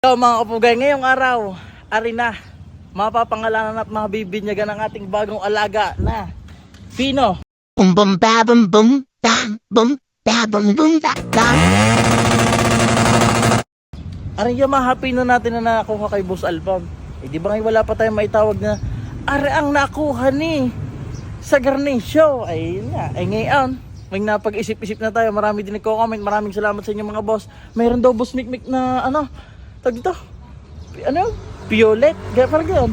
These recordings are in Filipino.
So mga kapugay, ngayong araw, ari na, mapapangalanan at mabibinyagan ang ating bagong alaga na Pino. Bum bum ba bum bum ba bum ba. Ari Yamaha Pino natin na nakuha kay Boss Alpam. Di ba ngayon wala pa tayong maitawag na ari ang nakuha ni sa Garnisyo. Ay nga, ay ngayon, may napag-isip-isip na tayo. Marami din nagko-comment. Maraming salamat sa inyo mga boss. Mayroon daw Boss Mikmik na tag dito, violet, parang gano'n.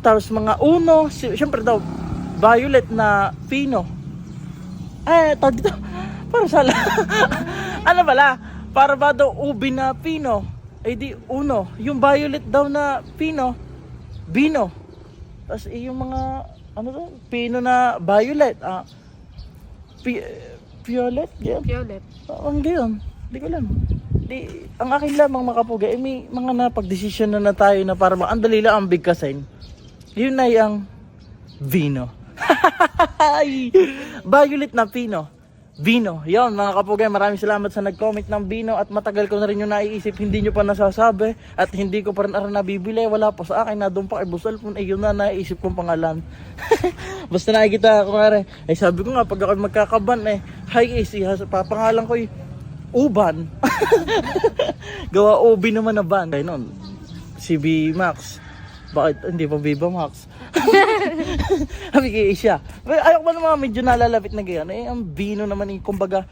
Tapos mga uno, syempre daw, violet na Pino. Tag dito, parang sala. Ano pala, para ba daw ubi na Pino? Di uno, yung violet daw na Pino, Bino. Tapos yung mga, Pino na violet, violet, gano'n. Violet. Ang gano'n, hindi ko alam. Ang akin lamang makapuga, may mga napag-desisyon na tayo na para ang dali lang ang bigkasin. Yun na yung Vino. Violet na Pino. Vino. Yun mga kapugay, maraming salamat sa nag-comment ng Vino at matagal ko na rin yung naiisip, hindi nyo pa nasasabi at hindi ko pa rin nabibili. Wala pa sa akin, na doon pa kay Boss Alpon, yun na naiisip kong pangalan. Basta nakikita ko nga rin, sabi ko nga pag ako magkakaban papangalan ko Uban. Gawa Ubi naman na band. Ay nun, si B Max. Bakit hindi pa Viva Max? Sabi kay siya. Ayok ba naman medyo nalalapit na ganyan? Ang Bino naman kumbaga,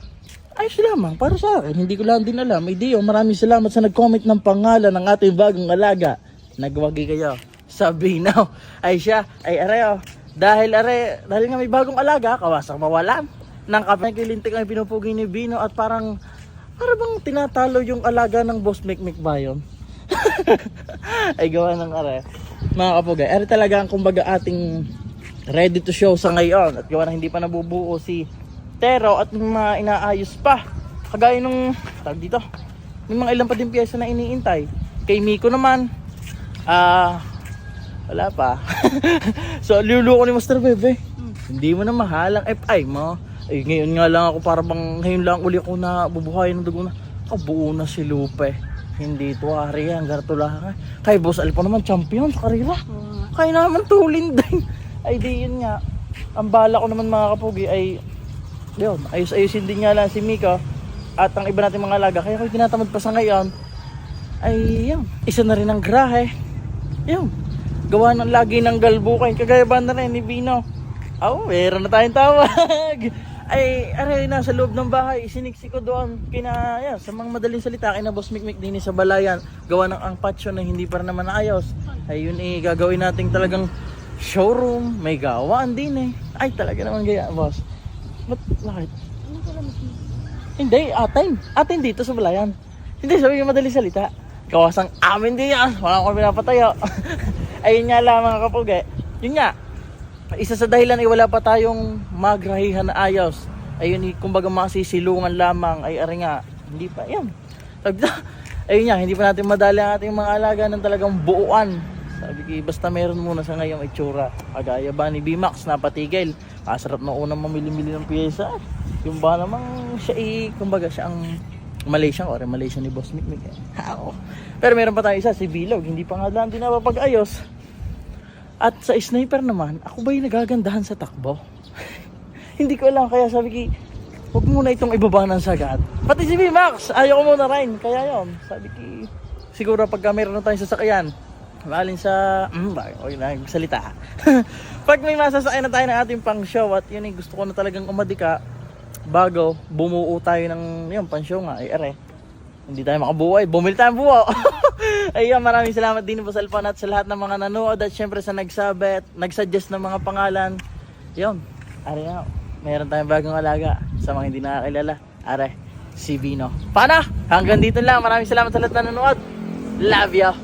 ayos lamang para sa akin. Hindi ko lang din alam. Maraming salamat sa nag-comment ng pangalan ng ating bagong alaga. Nagwagi kayo sa Bino. Ay siya, ay areo. Dahil nga may bagong alaga, kawasak mawalan. Nang kapikilintik ang pinupugi ni Bino at parang bang tinatalo yung alaga ng Boss Mikmik ba yun? Ay gawa ng mga kapugay. Talaga ang kumbaga ating ready to show sa ngayon. At gawa na hindi pa nabubuo si Tero at mga inaayos pa. Kagaya nung tag dito. May mga ilang pa din piyesa na iniintay. Kay Miko naman, wala pa. So luluko ni Master Bebe. Hindi mo na mahalang FI mo. Ngayon nga lang ako ngayon lang uli ako na bubuhayin ng dugo na kabuo na si Lupe. Hindi tuwari yan, gartulahan. Kay Boss Alpon naman, champion sa karira. Kaya naman tulin din. Di yun nga. Ang bala ko naman mga kapugi yun, ayos-ayusin din nga lang si Mika at ang iba natin mga alaga. Kaya kung tinatamad pa sa ngayon, yun, isa na rin ang grahe. Yun, gawa ng lagi ng galbukin. Kagaya ba na rin ni Bino? Meron na tayong tawag. Nasa loob ng bahay, isiniksi ko doon sa mga madaling salita, kina Boss Mikmik din sa balayan. Gawa ng ang patio na hindi pa naman naayos. Yun gagawin nating talagang showroom, may gawaan din talaga naman gaya, boss. Bakit? Hindi, atin dito sa balayan. Hindi, sabi yung madaling salita. Kawasang amin din yan, wala akong pinapatayo. Ayun nga lang mga kapugay. Yun nga, isa sa dahilan wala pa tayong magrahihan na ayos. Kumbaga masisilungan lamang hindi pa yan. Ayun nga, hindi pa natin madali ang ating mga alaga ng talagang buuan. Sabi ko, basta meron muna sa ngayong itsura. Kagaya ba ni B-Max na patigil. Masarap na unang mamili-mili ng pyesa. Yung ba namang siya kumbaga siya ang Malaysian ni Boss Mikmik. Pero meron pa tayo isa, si Bilog. Hindi pa nga lang din napapag-ayos. At sa sniper naman, ako ba yung nagagandahan sa takbo? Hindi ko alam, kaya sabi ko, huwag muna itong ibaba ng sagad. Pati si B-Max, ayaw ko muna rin. Kaya yun, sabi ko, siguro pagka meron na tayong sasakyan, mahalin sa, nagsalita. Pag may masasakyan na tayo ng ating pang show, at yun gusto ko na talagang umadika, bago bumuo tayo ng pang show nga, hindi tayo makabuo bumili tayong buo. Ayun, maraming salamat din Boss Alpon at sa lahat ng mga nanood at syempre sa nagsabi at nagsuggest ng mga pangalan. Yun, meron tayong bagong alaga sa mga hindi nakakilala. Si Vino. Paano? Hanggang dito lang. Maraming salamat sa lahat na nanood. Love ya.